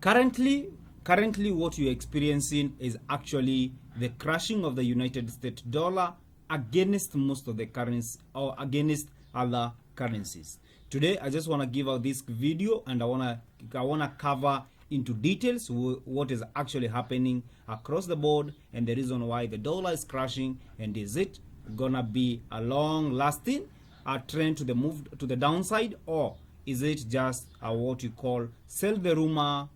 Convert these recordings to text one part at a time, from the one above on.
Currently what you're experiencing is actually the crashing of the United States dollar against most of the currencies or against other currencies. Today I just want to give out this video, and I want to cover into details what is actually happening across the board and the reason why the dollar is crashing, and is it gonna be a long lasting trend to the move to the downside, or is it just what you call sell the rumor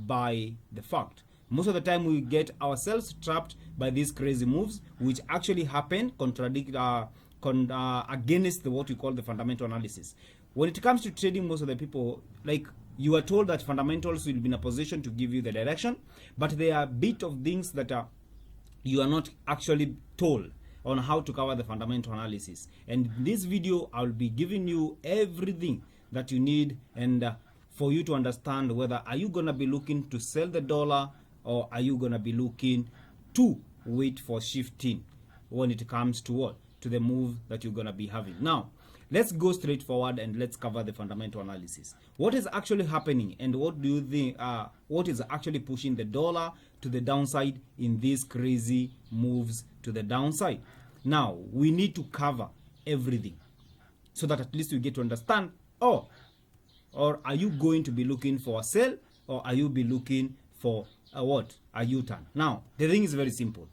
by the fact. Most of the time we get ourselves trapped by these crazy moves which actually happen against what we call the fundamental analysis. When it comes to trading, most of the people, like, you are told that fundamentals will be in a position to give you the direction, but there are a bit of things that you are not actually told on how to cover the fundamental analysis. And in this video I'll be giving you everything that you need, and for you to understand whether are you gonna be looking to sell the dollar, or are you gonna be looking to wait for shifting when it comes to what, to the move that you're gonna be having. Now let's go straight forward and let's cover the fundamental analysis. What is actually happening, and what do you think what is actually pushing the dollar to the downside in these crazy moves to the downside? Now we need to cover everything so that at least you get to understand, or are you going to be looking for a sell, or are you be looking for a what, a U-turn? Now the thing is very simple.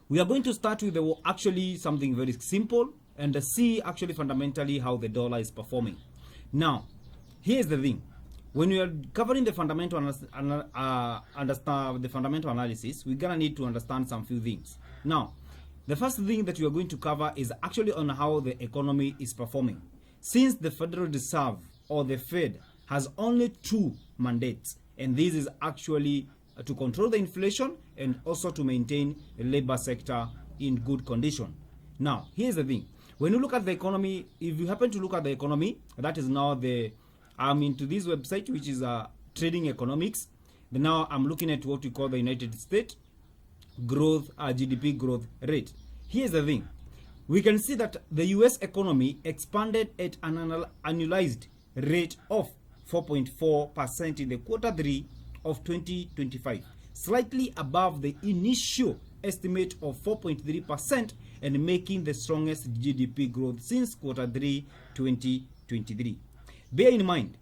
We are going to start with actually something very simple and see actually fundamentally how the dollar is performing. Now here's the thing. When we are covering the fundamental understand the fundamental analysis, we're gonna need to understand some few things. Now the first thing that we are going to cover is actually on how the economy is performing. Since the Federal Reserve, or the Fed, has only two mandates, and this is actually to control the inflation and also to maintain the labor sector in good condition. Now here's the thing. When you look at the economy, if you happen to look at the economy, that is now I'm into this website which is trading economics. Now I'm looking at what we call the United States growth, GDP growth rate. Here's the thing. We can see that the US economy expanded at an annualized rate of 4.4% in the quarter 3 of 2025, slightly above the initial estimate of 4.3%, and making the strongest GDP growth since quarter 3 2023. Bear in mind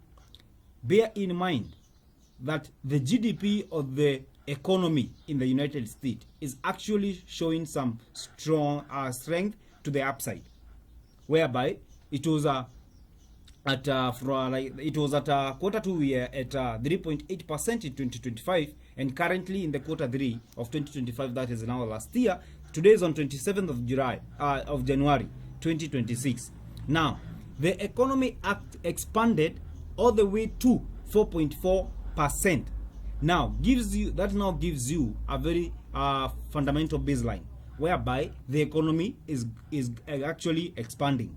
that the GDP of the economy in the United States is actually showing some strong strength to the upside, whereby it was at quarter 2 we are at 3.8% in 2025, and currently in the quarter 3 of 2025, that is now last year, today is on 27th of January 2026. Now the economy expanded all the way to 4.4%. now gives you a very fundamental baseline, whereby the economy is actually expanding.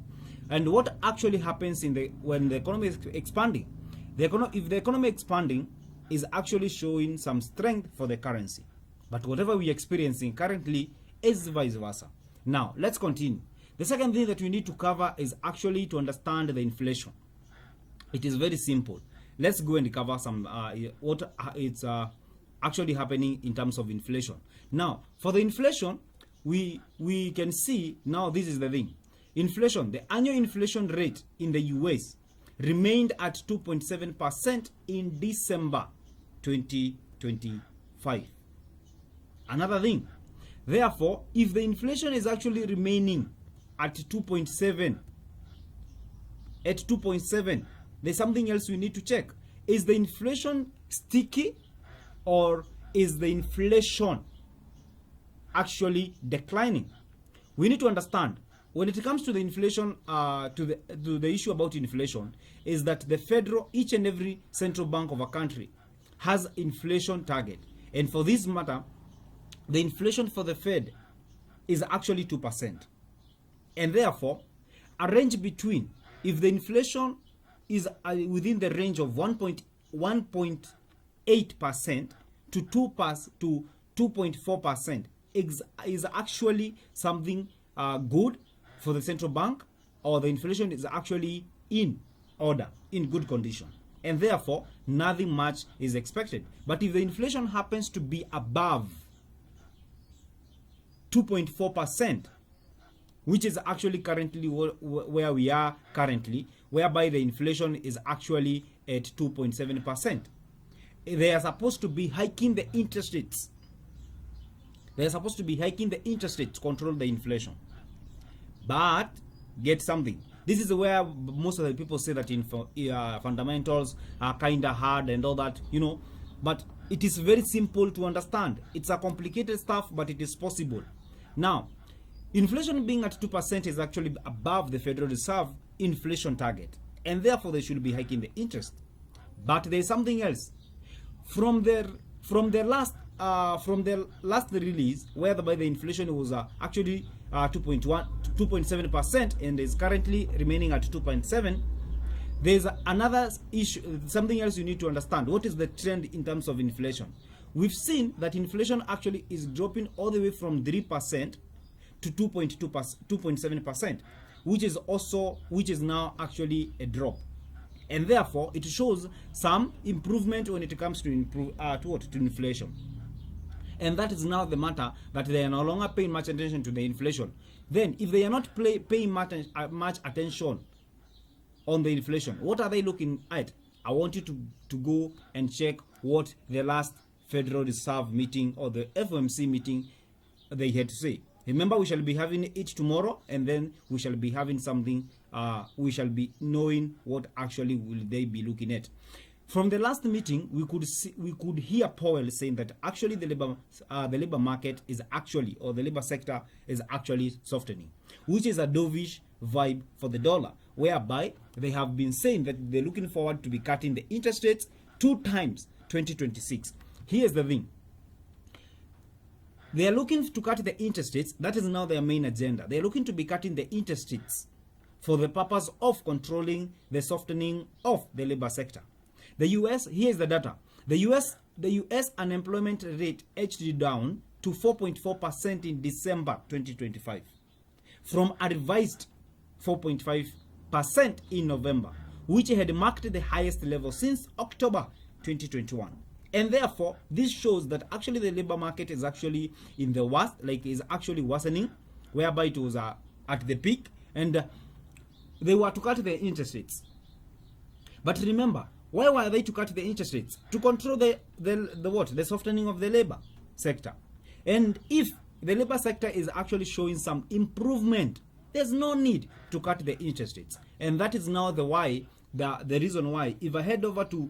And what actually happens when the economy is expanding? If the economy expanding is actually showing some strength for the currency, but whatever we're experiencing currently is vice versa. Now let's continue. The second thing that we need to cover is actually to understand the inflation. It is very simple. Let's go and cover some what it's actually happening in terms of inflation. Now for the inflation, we can see now, this is the thing. Inflation, the annual inflation rate in the US remained at 2.7% in December 2025. Another thing, therefore, if the inflation is actually remaining at 2.7, there's something else we need to check. Is the inflation sticky, or is the inflation actually declining? We need to understand, when it comes to the inflation, to the issue about inflation, is that each and every central bank of a country has inflation target, and for this matter, the inflation for the Fed is actually 2%, and therefore a range between, if the inflation is within the range of 1.8% to 2.4% is actually something good for the central bank, or the inflation is actually in order, in good condition. and therefore nothing much is expected. But if the inflation happens to be above 2.4%, which is actually currently where we are currently, whereby the inflation is actually at 2.7%, they are supposed to be hiking the interest rates. They are supposed to be hiking the interest rates to control the inflation. But get something. This is where most of the people say that fundamentals are kind of hard and all that, But it is very simple to understand. It's a complicated stuff, but it is possible. Now, inflation being at 2% is actually above the Federal Reserve inflation target, and therefore they should be hiking the interest. But there is something else. From their last release, whereby the inflation was actually 2.7% and is currently remaining at 2.7. There's another issue, something else you need to understand. What is the trend in terms of inflation? We've seen that inflation actually is dropping all the way from 3% to 2.7%, which is now actually a drop. And therefore, it shows some improvement when it comes to inflation. And that is now the matter, that they are no longer paying much attention to the inflation. Then, if they are not paying much attention on the inflation, what are they looking at? I want you to go and check what the last Federal Reserve meeting or the FOMC meeting they had to say. Remember, we shall be having it tomorrow, and then we shall be having something. We shall be knowing what actually will they be looking at. From the last meeting, we could hear Powell saying that actually the labor market is actually, or the labor sector is actually softening, which is a dovish vibe for the dollar, whereby they have been saying that they're looking forward to be cutting the interest rates 2 times 2026. Here's the thing. They are looking to cut the interest rates. That is now their main agenda. They are looking to be cutting the interest rates for the purpose of controlling the softening of the labor sector. The US, here's the data. The US unemployment rate edged down to 4.4% in December 2025 from a revised 4.5% in November, which had marked the highest level since October 2021. And therefore, this shows that actually the labor market is actually in the worst, is actually worsening, whereby it was at the peak, and they were to cut the interest rates. But remember, why were they to cut the interest rates? To control the softening of the labor sector. And if the labor sector is actually showing some improvement, there's no need to cut the interest rates. And that is now the reason why, if I head over to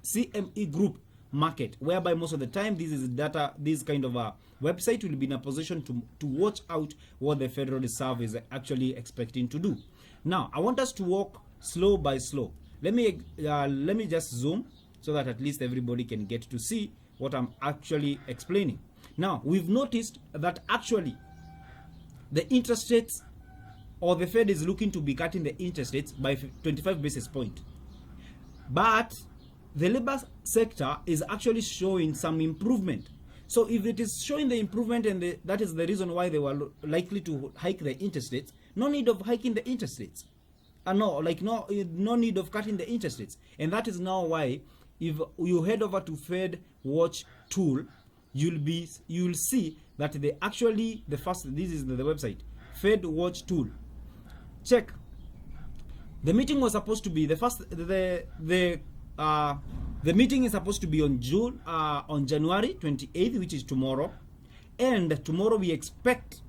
CME Group Market, whereby most of the time this kind of a website will be in a position to watch out what the Federal Reserve is actually expecting to do. Now, I want us to walk slow by slow. Let me just zoom so that at least everybody can get to see what I'm actually explaining. Now, we've noticed that actually the interest rates, or the Fed is looking to be cutting the interest rates by 25 basis points. But the labor sector is actually showing some improvement. So if it is showing the improvement, and that is the reason why they were likely to hike the interest rates, no need of hiking the interest rates. No need of cutting the interest rates. And that is now why, if you head over to Fed Watch tool, you'll see that this is the website, Fed Watch tool. Check. The meeting was supposed to be the meeting is supposed to be on January 28th, which is tomorrow. And tomorrow we expect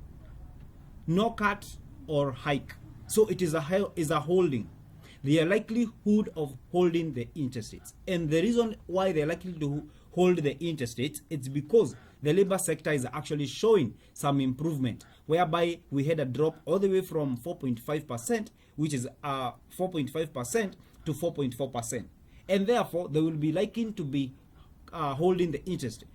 no cut or hike. So it is a holding. The likelihood of holding the interest rates. And the reason why they're likely to hold the interest rates, it's because the labor sector is actually showing some improvement, whereby we had a drop all the way from 4.5%, which is 4.5% to 4.4%. And therefore, they will be likely to be holding the interest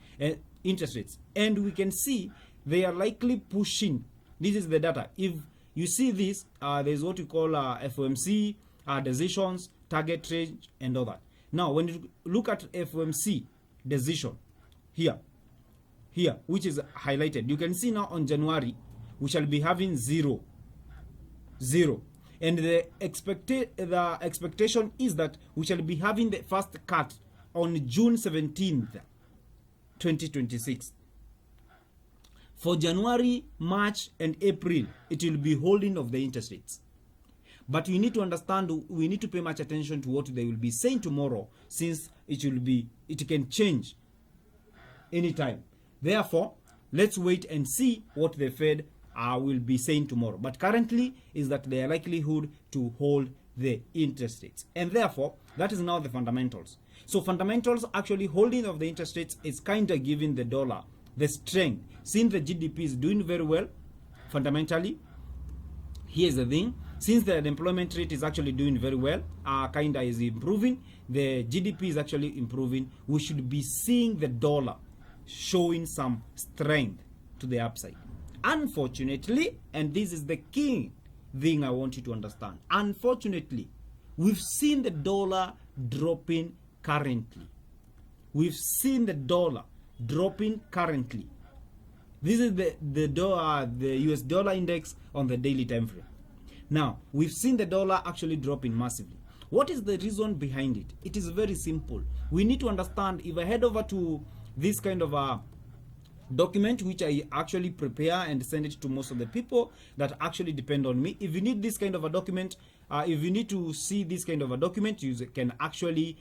rates. And we can see they are likely pushing. This is the data. If you see this, there's what you call FOMC decisions, target range, and all that. Now, when you look at FOMC decision here, which is highlighted, you can see now on January, we shall be having 0. And the expectation is that we shall be having the first cut on June 17th, 2026. For January, March, and April, it will be holding of the interest rates. But we need to understand, we need to pay much attention to what they will be saying tomorrow, since it can change anytime. Therefore, let's wait and see what the Fed will be saying tomorrow. But currently is that their likelihood to hold the interest rates. And therefore, that is now the fundamentals. So fundamentals actually holding of the interest rates is kind of giving the dollar the strength. Since the GDP is doing very well, fundamentally, here's the thing. Since the unemployment rate is actually doing very well, kind of is improving, the GDP is actually improving, we should be seeing the dollar showing some strength to the upside. Unfortunately, and this is the key thing I want you to understand, unfortunately, we've seen the dollar dropping currently. We've seen the dollar dropping currently. This is the US dollar index on the daily time frame. Now, we've seen the dollar actually dropping massively. What is the reason behind it? It is very simple. We need to understand, if I head over to this kind of a document which I actually prepare and send it to most of the people that actually depend on me. If you need this kind of a document, if you need to see this kind of a document, you can actually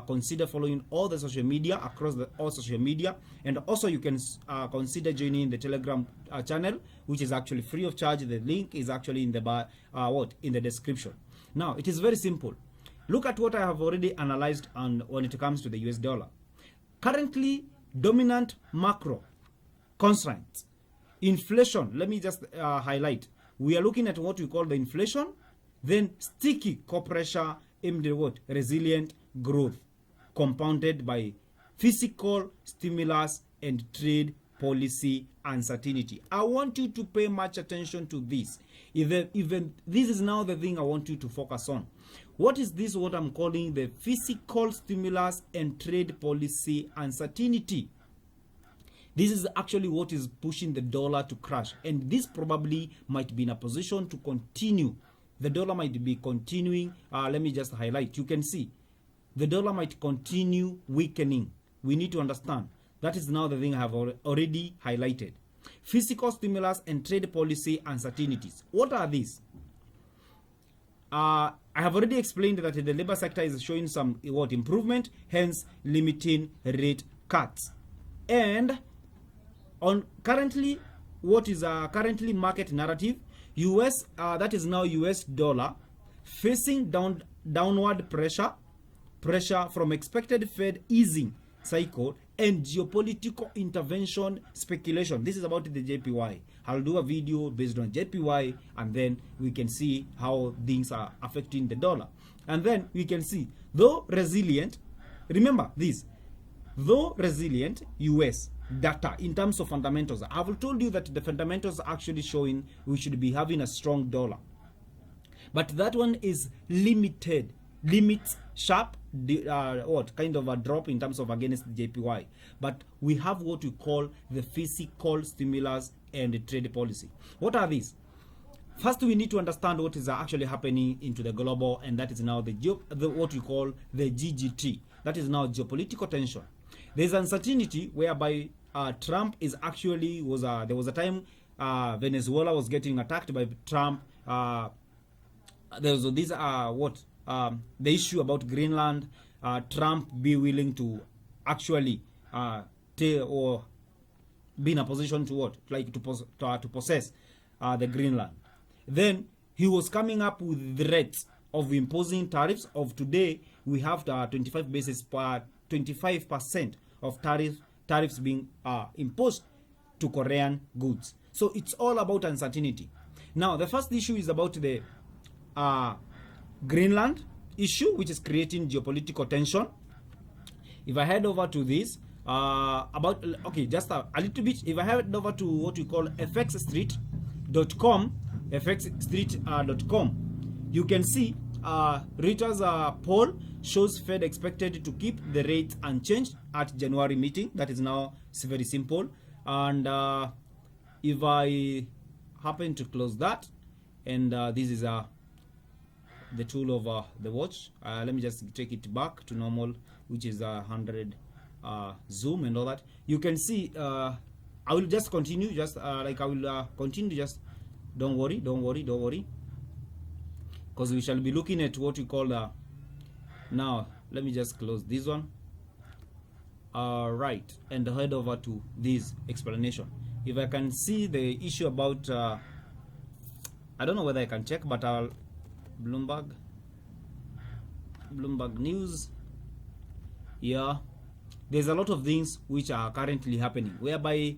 consider following all the social media, across all social media, and also you can consider joining the Telegram channel, which is actually free of charge. The link is actually in the in the description. Now, it is very simple. Look at what I have already analyzed on when it comes to the US dollar. Currently, dominant macro constraints. Inflation, let me just highlight. We are looking at what we call the inflation, then sticky core pressure aimed at what? Resilient growth, compounded by fiscal stimulus and trade policy uncertainty. I want you to pay much attention to this. Even this is now the thing I want you to focus on. What is this? What I'm calling the fiscal stimulus and trade policy uncertainty. This is actually what is pushing the dollar to crash, and this probably might be in a position to continue. The dollar might be continuing. Let me just highlight. You can see the dollar might continue weakening. We need to understand. That is now the thing I have already highlighted. Fiscal stimulus and trade policy uncertainties. What are these? I have already explained that the labor sector is showing some improvement, hence limiting rate cuts. And on currently, what is currently market narrative? US, that is now US dollar facing downward pressure from expected Fed easing cycle and geopolitical intervention speculation. This is about the JPY. I'll do a video based on JPY, and then we can see how things are affecting the dollar. And then we can see, though resilient, remember this, though resilient US data in terms of fundamentals. I've told you that the fundamentals are actually showing we should be having a strong dollar. But that one is limited, limits sharp, kind of a drop in terms of against the JPY. But we have what we call the fiscal stimulus and the trade policy. What are these? First, we need to understand what is actually happening into the global, and that is now what we call the GGT. That is now geopolitical tension. There's uncertainty whereby Trump is actually there was a time Venezuela was getting attacked by Trump. There was this the issue about Greenland. Trump be willing to actually or be in a position to to possess the Greenland. Then he was coming up with threats of imposing tariffs. Of today, we have 25% of tariffs being imposed to Korean goods. So it's all about uncertainty. Now, the first issue is about the Greenland issue, which is creating geopolitical tension. If I head over to this, just a little bit. If I head over to what we call fxstreet.com, you can see Reuters poll shows Fed expected to keep the rate unchanged at January meeting. That is now very simple. And if I happen to close that, and this is the tool of the watch. Let me just take it back to normal, which is 100 zoom and all that. You can see I will just continue, just like I will continue, just don't worry, because we shall be looking at what we call now let me just close this one. Right, and head over to this explanation. If I can see the issue about I don't know whether I can check, but I'll Bloomberg News. Yeah, there's a lot of things which are currently happening, whereby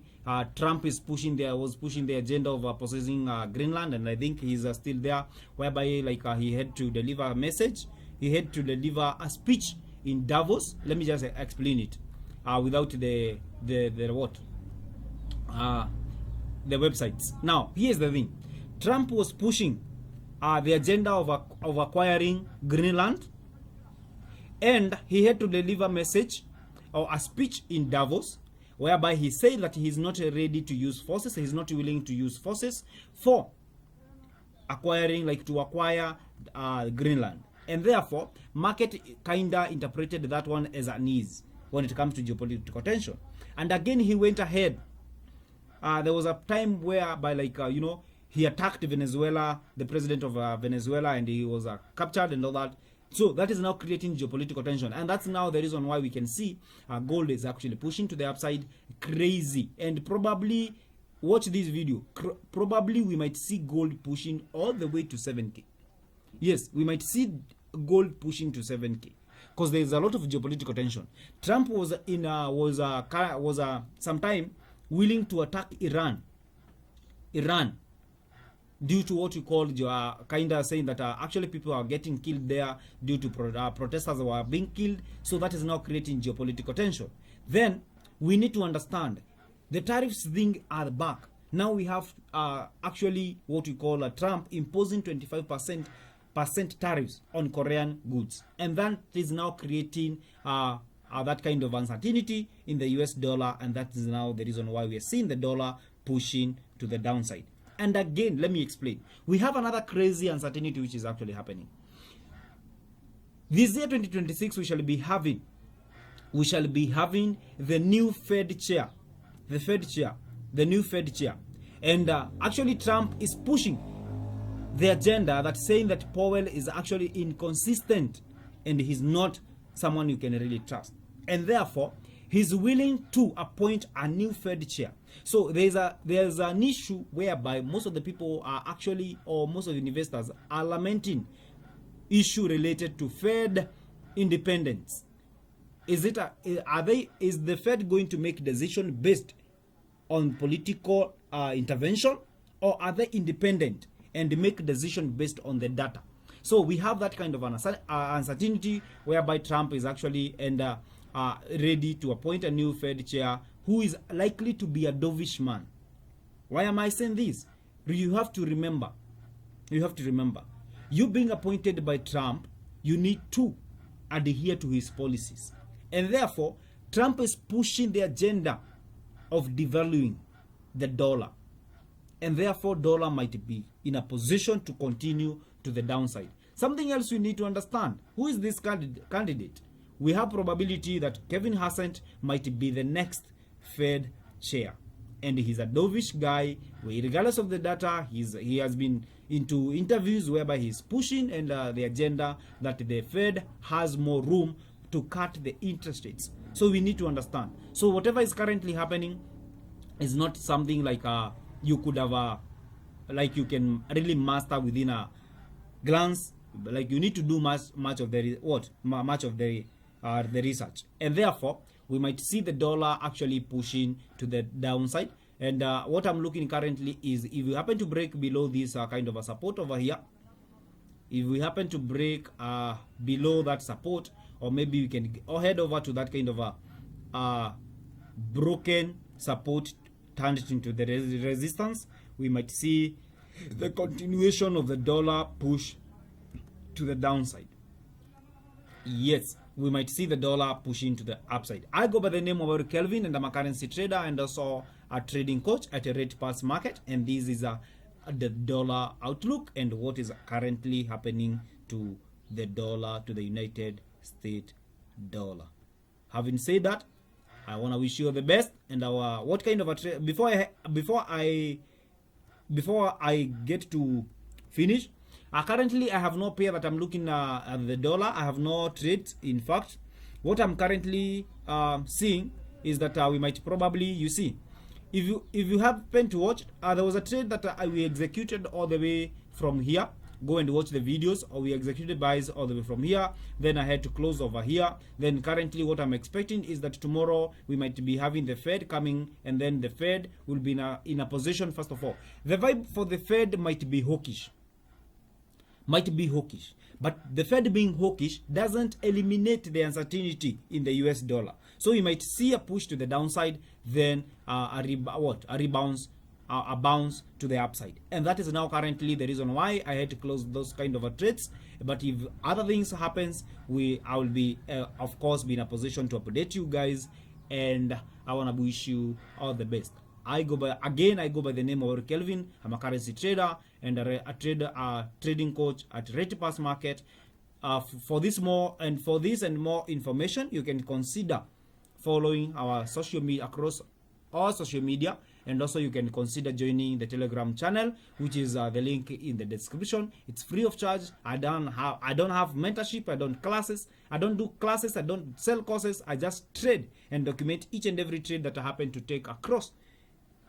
Trump is pushing the agenda of possessing Greenland, and I think he's still there, whereby like he had to deliver a message, he had to deliver a speech in Davos. Let me just explain it without the what the websites. Now here's the thing: Trump was pushing the agenda of acquiring Greenland, and he had to deliver a message or a speech in Davos, whereby he said that he's not ready to use forces, he's not willing to use forces for acquiring, like to acquire Greenland. And therefore, market kinda interpreted that one as an ease when it comes to geopolitical tension. And again, he went ahead. There was a time whereby, like, he attacked Venezuela, the president of Venezuela, and he was captured and all that. So that is now creating geopolitical tension, and that's now the reason why we can see gold is actually pushing to the upside crazy. And probably, watch this video, probably we might see gold pushing all the way to 7K. Yes, we might see gold pushing to 7K because there's a lot of geopolitical tension. Trump was sometime willing to attack Iran due to what you call kind of saying that actually people are getting killed there due to protesters who are being killed. So that is now creating geopolitical tension. Then we need to understand the tariffs thing are back. Now we have actually what we call Trump imposing 25% tariffs on Korean goods, and that is now creating that kind of uncertainty in the US dollar, and that is now the reason why we are seeing the dollar pushing to the downside. And again, let me explain. We have another crazy uncertainty which is actually happening. This year 2026 we shall be having the new Fed chair. The new Fed chair. And actually Trump is pushing the agenda that's saying that Powell is actually inconsistent and he's not someone you can really trust. And therefore, he's willing to appoint a new Fed chair. So there's an issue whereby most of the people are actually, or most of the investors are lamenting issue related to Fed independence. Is the Fed going to make decision based on political intervention, or are they independent and make decision based on the data? So we have that kind of an uncertainty whereby Trump is actually ready to appoint a new Fed chair who is likely to be a dovish man. Why am I saying this? You have to remember, you being appointed by Trump, you need to adhere to his policies. And therefore, Trump is pushing the agenda of devaluing the dollar. And therefore, dollar might be in a position to continue to the downside. Something else you need to understand. Who is this candidate? We have probability that Kevin Hassett might be the next Fed chair. And he's a dovish guy, regardless of the data. He has been into interviews whereby he's pushing and the agenda that the Fed has more room to cut the interest rates. So we need to understand. So whatever is currently happening is not something like you could have, like you can really master within a glance. Like you need to do much of the research, and therefore we might see the dollar actually pushing to the downside. And what I'm looking currently is if we happen to break below this kind of a support over here, if we happen to break below that support, or maybe we can head over to that kind of a broken support turned into the resistance, we might see the continuation of the dollar push to the downside. Yes, we might see the dollar pushing to the upside. I go by the name of Kelvin, and I'm a currency trader and also a trading coach at a RatePulse market. And this is the dollar outlook and what is currently happening to to the dollar, to the United States dollar. Having said that, I want to wish you all the best. And our what kind of a trade before I get to finish. Currently, I have no pair that I'm looking at the dollar. I have no trades. In fact, what I'm currently seeing is that we might probably, you see, if you happen to watch, there was a trade that we executed all the way from here. Go and watch the videos, or we executed buys all the way from here. Then I had to close over here. Then currently what I'm expecting is that tomorrow we might be having the Fed coming, and then the Fed will be in a position. First of all, the vibe for the Fed might be hawkish. But the Fed being hawkish doesn't eliminate the uncertainty in the US dollar. So you might see a push to the downside, then a bounce to the upside. And that is now currently the reason why I had to close those kind of trades. But if other things happens, I will be, of course, be in a position to update you guys. And I want to wish you all the best. I go by the name of Kelvin. I'm a currency trader and a trading coach at RatePulse Market. For this and more information, you can consider following our social media across all social media, and also you can consider joining the Telegram channel, which is the link in the description. It's free of charge. I don't have mentorship. I don't do classes. I don't sell courses. I just trade and document each and every trade that I happen to take across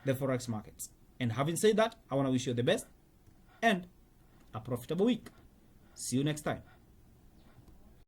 the forex markets. And having said that, I want to wish you the best and a profitable week. See you next time.